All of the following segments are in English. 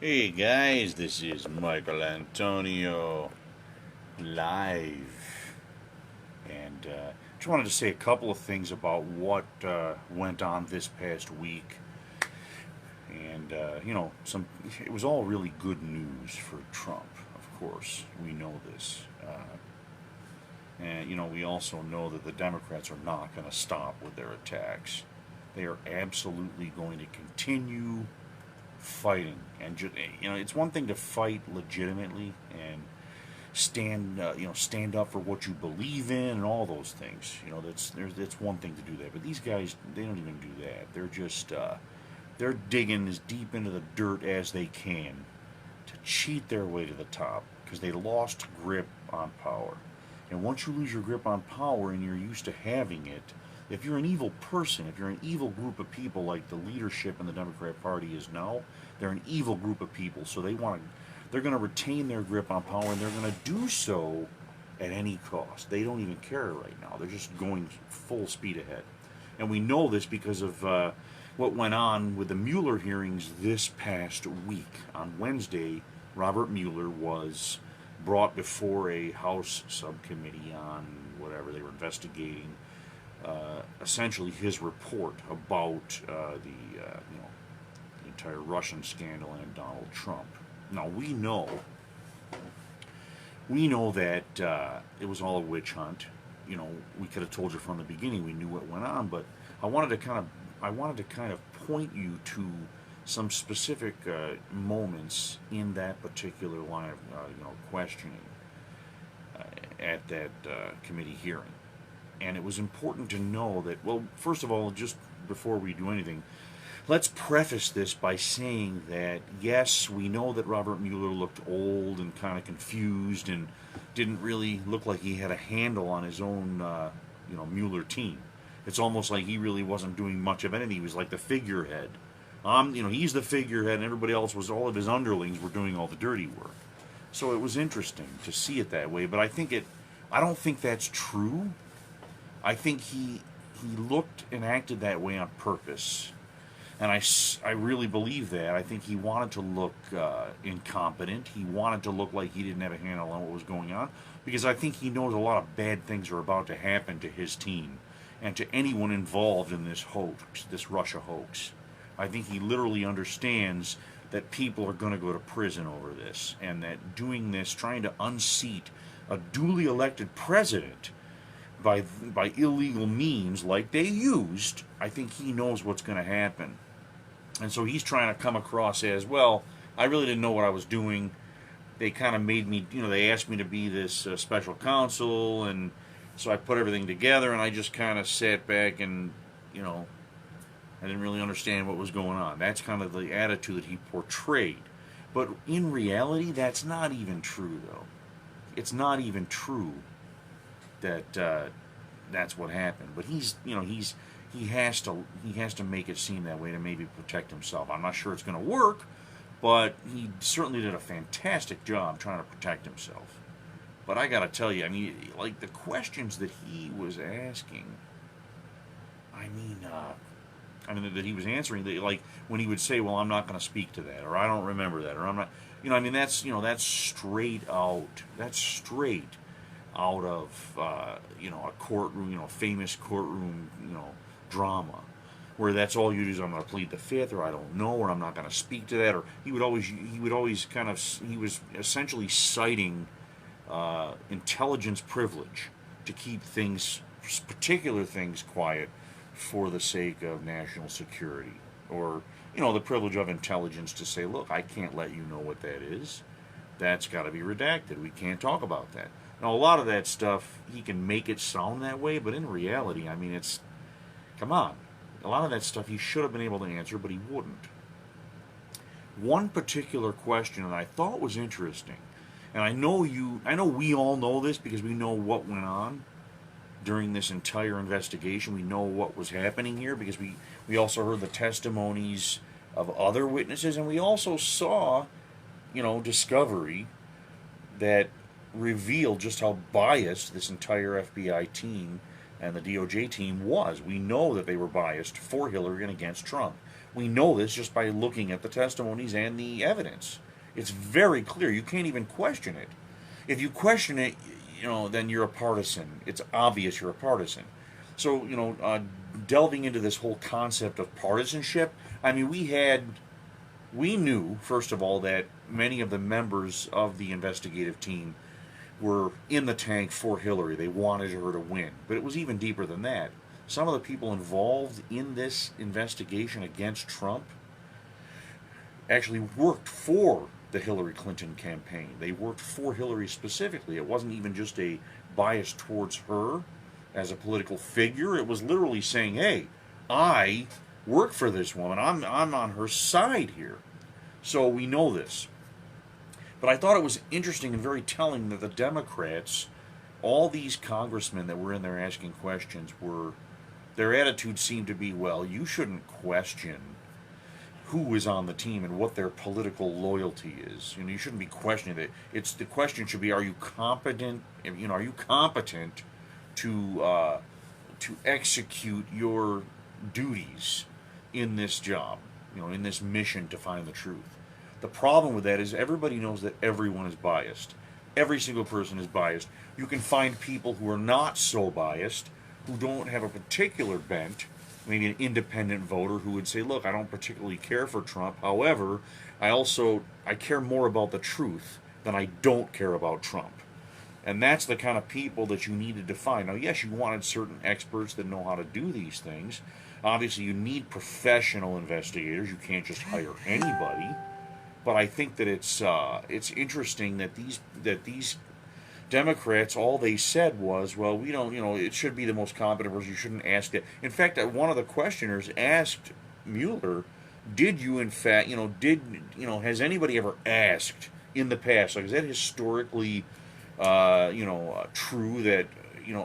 Hey guys, this is Michaelantonio live, and just wanted to say a couple of things about what went on this past week. And some it was all really good news for Trump. Of course, we know this, and we also know that the Democrats are not going to stop with their attacks. They are absolutely going to continue fighting, and it's one thing to fight legitimately and stand up for what you believe in and all those things. That's one thing to do that. But these guys, they don't even do that. They're just they're digging as deep into the dirt as they can to cheat their way to the top because they lost grip on power. And once you lose your grip on power and you're used to having it, if you're an evil person, if you're an evil group of people like the leadership in the Democrat Party is now, they're an evil group of people. So they're going to retain their grip on power, and they're going to do so at any cost. They don't even care right now. They're just going full speed ahead. And we know this because of what went on with the Mueller hearings this past week. On Wednesday, Robert Mueller was brought before a House subcommittee on whatever they were investigating, essentially his report about the entire Russian scandal and Donald Trump. Now we know that it was all a witch hunt. We could have told you from the beginning. We knew what went on, but I wanted to kind of point you to some specific moments in that particular line of questioning at that committee hearing. And it was important to know that, well, first of all, just before we do anything, let's preface this by saying that, yes, we know that Robert Mueller looked old and kind of confused and didn't really look like he had a handle on his own, Mueller team. It's almost like he really wasn't doing much of anything. He was like the figurehead. He's the figurehead, and everybody else all of his underlings were doing all the dirty work. So it was interesting to see it that way, but I don't think that's true. I think he looked and acted that way on purpose. And I really believe that. I think he wanted to look incompetent. He wanted to look like he didn't have a handle on what was going on. Because I think he knows a lot of bad things are about to happen to his team and to anyone involved in this hoax, this Russia hoax. I think he literally understands that people are going to go to prison over this. And that doing this, trying to unseat a duly elected president by illegal means like they used, I think he knows what's going to happen. And so he's trying to come across as, well, I really didn't know what I was doing. They kind of made me, they asked me to be this special counsel, and so I put everything together, and I just kind of sat back and, I didn't really understand what was going on. That's kind of the attitude that he portrayed. But in reality, that's not even true, though. It's not even true that that's what happened. But he has to make it seem that way to maybe protect himself. I'm not sure it's going to work, but he certainly did a fantastic job trying to protect himself. But I got to tell you, like the questions that he was asking, that he was answering, like when he would say, "Well, I'm not going to speak to that," or "I don't remember that," or "I'm not," that's straight out. That's straight out of a courtroom, famous courtroom, drama, where that's all you do is, "I'm going to plead the fifth," or "I don't know," or "I'm not going to speak to that," or he was essentially citing intelligence privilege to keep particular things quiet for the sake of national security, or the privilege of intelligence to say, "Look, I can't let you know what that is. That's got to be redacted. We can't talk about that." Now, a lot of that stuff, he can make it sound that way, but in reality, come on. A lot of that stuff he should have been able to answer, but he wouldn't. One particular question that I thought was interesting, and I know we all know this because we know what went on during this entire investigation. We know what was happening here because we also heard the testimonies of other witnesses, and we also saw, discovery that revealed just how biased this entire FBI team and the DOJ team was. We know that they were biased for Hillary and against Trump. We know this just by looking at the testimonies and the evidence. It's very clear. You can't even question it. If you question it, then you're a partisan. It's obvious you're a partisan. So, delving into this whole concept of partisanship, I mean, we knew, first of all, that many of the members of the investigative team were in the tank for Hillary. They wanted her to win. But it was even deeper than that. Some of the people involved in this investigation against Trump actually worked for the Hillary Clinton campaign. They worked for Hillary specifically. It wasn't even just a bias towards her as a political figure. It was literally saying, hey, I work for this woman. I'm on her side here. So we know this. But I thought it was interesting and very telling that the Democrats, all these congressmen that were in there asking questions, their attitude seemed to be, well, you shouldn't question who is on the team and what their political loyalty is. You shouldn't be questioning it. The question should be, are you competent? Are you competent to execute your duties in this job? In this mission to find the truth. The problem with that is everybody knows that everyone is biased. Every single person is biased. You can find people who are not so biased, who don't have a particular bent, maybe an independent voter who would say, look, I don't particularly care for Trump. However, I care more about the truth than I don't care about Trump. And that's the kind of people that you needed to find. Now, yes, you wanted certain experts that know how to do these things. Obviously, you need professional investigators. You can't just hire anybody. But I think that it's interesting that these Democrats, all they said was, well, we don't, it should be the most competent person. You shouldn't ask it. In fact, one of the questioners asked Mueller, did you, in fact, has anybody ever asked in the past, like, is that historically, true that,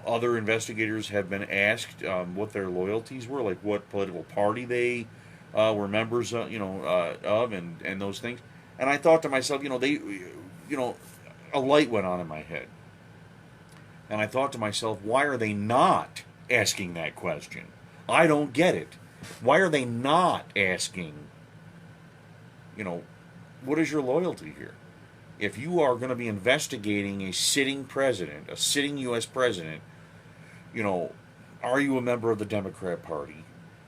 other investigators have been asked what their loyalties were, like what political party they were members, of, and those things. And I thought to myself, a light went on in my head. And I thought to myself, why are they not asking that question? I don't get it. Why are they not asking, what is your loyalty here? If you are going to be investigating a sitting president, a sitting U.S. president, are you a member of the Democrat Party?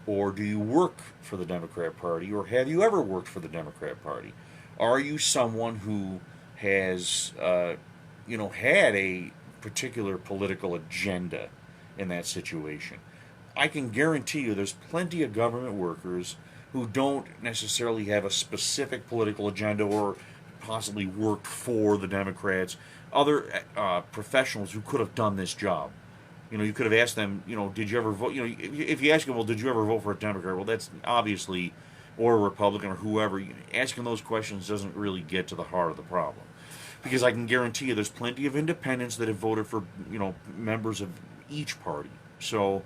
Or do you work for the Democrat Party? Or have you ever worked for the Democrat Party? Are you someone who has, had a particular political agenda in that situation? I can guarantee you there's plenty of government workers who don't necessarily have a specific political agenda or possibly worked for the Democrats. Other professionals who could have done this job. You could have asked them, did you ever vote? If you ask them, well, did you ever vote for a Democrat? Well, that's obviously, or a Republican or whoever. Asking those questions doesn't really get to the heart of the problem. Because I can guarantee you there's plenty of independents that have voted for, members of each party. So,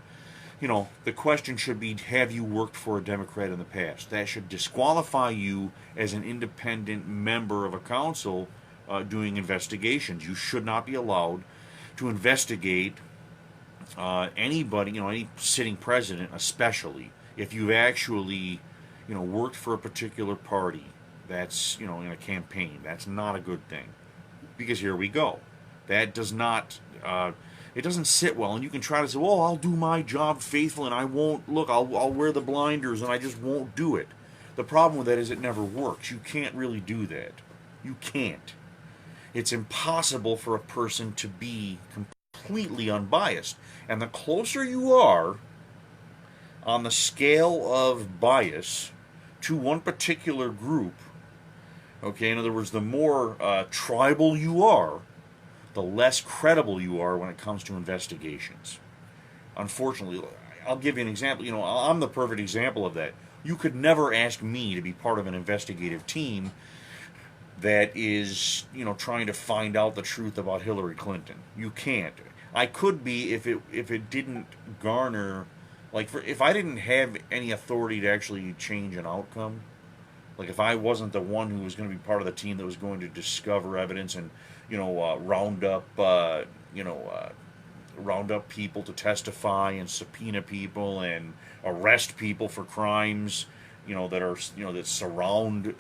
the question should be, have you worked for a Democrat in the past? That should disqualify you as an independent member of a council doing investigations. You should not be allowed to investigate anybody, any sitting president, especially if you've actually, worked for a particular party that's, in a campaign. That's not a good thing. Because here we go. That does not, it doesn't sit well. And you can try to say, well, I'll do my job faithfully and I won't, I'll wear the blinders and I just won't do it. The problem with that is it never works. You can't really do that. You can't. It's impossible for a person to be completely unbiased. And the closer you are on the scale of bias to one particular group, okay, in other words, the more tribal you are, the less credible you are when it comes to investigations. Unfortunately, I'll give you an example. I'm the perfect example of that. You could never ask me to be part of an investigative team that is, trying to find out the truth about Hillary Clinton. You can't. I could be if it didn't garner, if I didn't have any authority to actually change an outcome. Like if I wasn't the one who was going to be part of the team that was going to discover evidence and, round up people to testify and subpoena people and arrest people for crimes that are, that surround,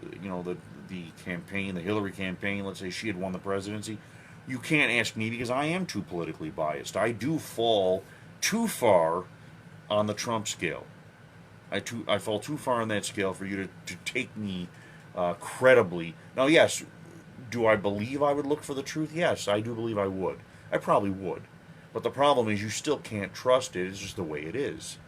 the campaign, the Hillary campaign. Let's say she had won the presidency. You can't ask me because I am too politically biased. I do fall too far on the Trump scale. I fall too far on that scale for you to take me credibly. Now, yes, do I believe I would look for the truth? Yes, I do believe I would. I probably would. But the problem is you still can't trust it. It's just the way it is.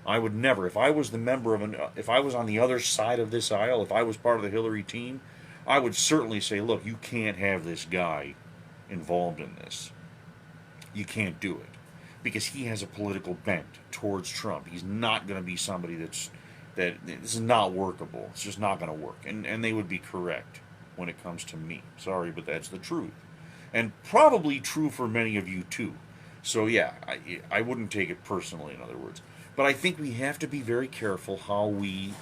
I would never, if I was the member of if I was on the other side of this aisle, if I was part of the Hillary team, I would certainly say, look, you can't have this guy involved in this. You can't do it because he has a political bent towards Trump. He's not going to be somebody that this is not workable. It's just not going to work. And they would be correct when it comes to me. Sorry, but that's the truth. And probably true for many of you too. So yeah, I wouldn't take it personally, in other words. But I think we have to be very careful how we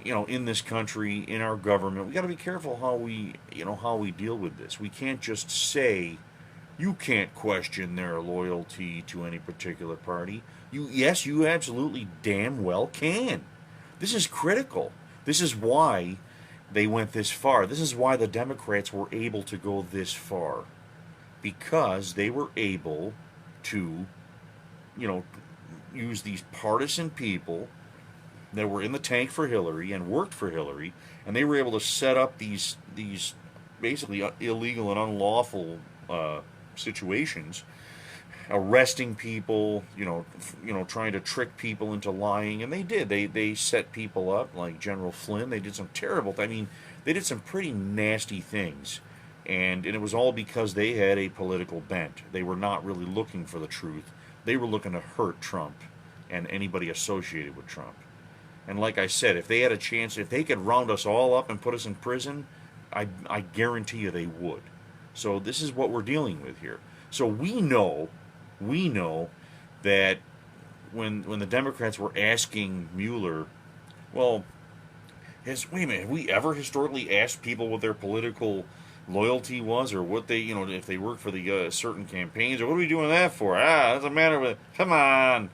in this country, in our government, we got to be careful how we deal with this. We can't just say you can't question their loyalty to any particular party. Yes, you absolutely damn well can. This is critical. This is why they went this far. This is why the Democrats were able to go this far. Because they were able to, use these partisan people that were in the tank for Hillary and worked for Hillary, and they were able to set up these basically illegal and unlawful situations, arresting people, trying to trick people into lying, and they did. They set people up like General Flynn. They did some terrible. They did some pretty nasty things. And it was all because they had a political bent. They were not really looking for the truth. They were looking to hurt Trump and anybody associated with Trump. And like I said, if they had a chance, if they could round us all up and put us in prison, I guarantee you they would. So this is what we're dealing with here. So we know that when the Democrats were asking Mueller, well, wait a minute, have we ever historically asked people what their political loyalty was, or what they, if they work for the certain campaigns, or what are we doing that for? That's a matter of, come on,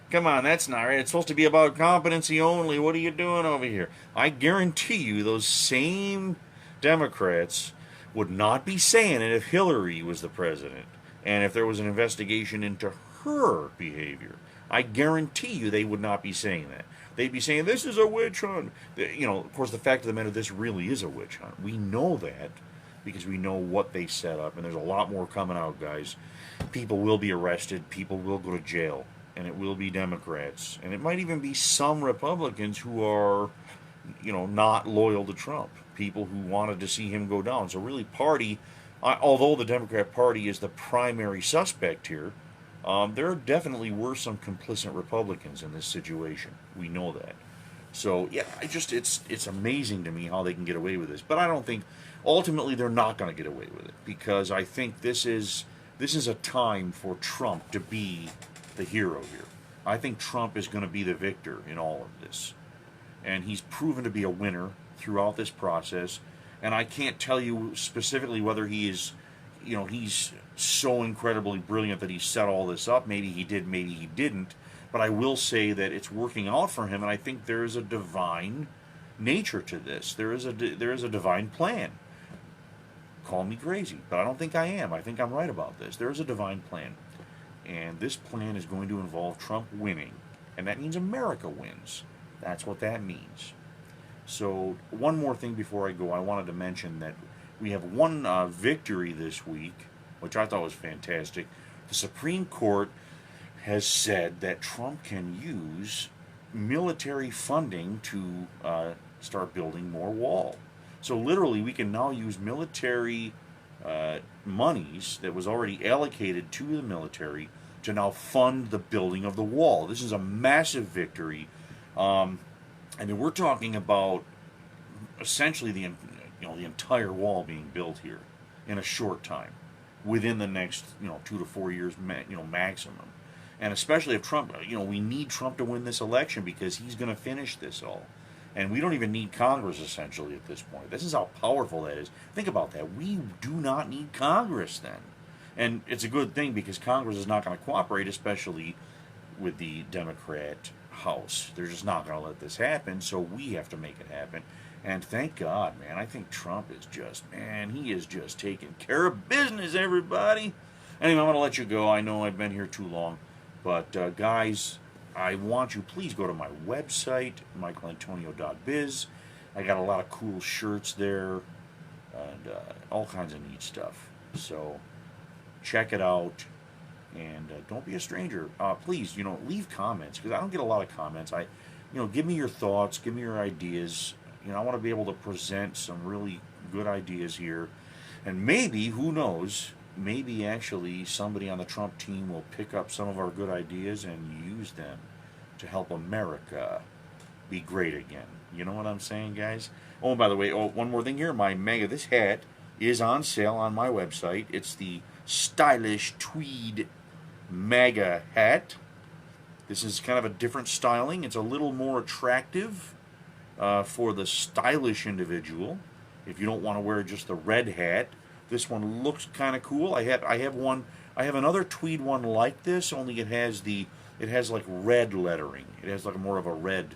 that's not right. It's supposed to be about competency only. What are you doing over here? I guarantee you those same Democrats would not be saying it if Hillary was the president and if there was an investigation into her behavior. I guarantee you they would not be saying that. They'd be saying, this is a witch hunt. Of course, the fact of the matter, this really is a witch hunt. We know that because we know what they set up, and there's a lot more coming out, guys. People will be arrested, people will go to jail, and it will be Democrats, and it might even be some Republicans who are, not loyal to Trump, people who wanted to see him go down. So really, although the Democrat Party is the primary suspect here, there definitely were some complicit Republicans in this situation. We know that. So yeah, it's amazing to me how they can get away with this. But I don't think ultimately they're not going to get away with it, because I think this is a time for Trump to be the hero here. I think Trump is going to be the victor in all of this, and he's proven to be a winner throughout this process. And I can't tell you specifically whether he is, he's so incredibly brilliant that he set all this up. Maybe he did, maybe he didn't. But I will say that it's working out for him, and I think there is a divine nature to this. There is a divine plan. Call me crazy, but I don't think I am. I think I'm right about this. There is a divine plan, and this plan is going to involve Trump winning, and that means America wins. That's what that means. So one more thing before I go, I wanted to mention that we have one victory this week, which I thought was fantastic. The Supreme Court has said that Trump can use military funding to start building more wall. So literally, we can now use military monies that was already allocated to the military to now fund the building of the wall. This is a massive victory, and we're talking about essentially the entire wall being built here in a short time, within the next 2 to 4 years maximum. And especially if Trump, we need Trump to win this election because he's going to finish this all. And we don't even need Congress, essentially, at this point. This is how powerful that is. Think about that. We do not need Congress then. And it's a good thing because Congress is not going to cooperate, especially with the Democrat house. They're just not going to let this happen, so we have to make it happen. And thank God, man. I think Trump is just, man, he is just taking care of business, everybody. Anyway, I'm going to let you go. I know I've been here too long. But, guys, I want you, please go to my website, michaelantonio.biz. I got a lot of cool shirts there and all kinds of neat stuff. So check it out. And don't be a stranger. Please, leave comments, because I don't get a lot of comments. Give me your thoughts, give me your ideas. I want to be able to present some really good ideas here. And maybe, who knows, maybe actually somebody on the Trump team will pick up some of our good ideas and use them to help America be great again. You know what I'm saying, guys? Oh, and by the way, one more thing here. This hat is on sale on my website. It's the stylish tweed MAGA hat. This is kind of a different styling. It's a little more attractive for the stylish individual. If you don't want to wear just the red hat, this one looks kind of cool. I have another tweed one like this, only it has like red lettering. It has like more of a red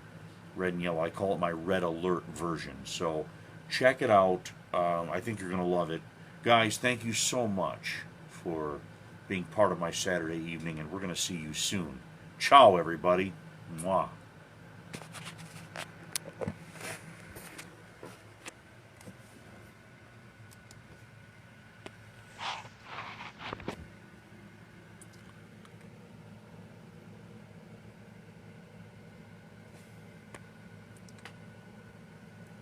and yellow. I call it my red alert version. So check it out. I think you're going to love it. Guys, thank you so much for being part of my Saturday evening, and we're going to see you soon. Ciao, everybody. Mwah.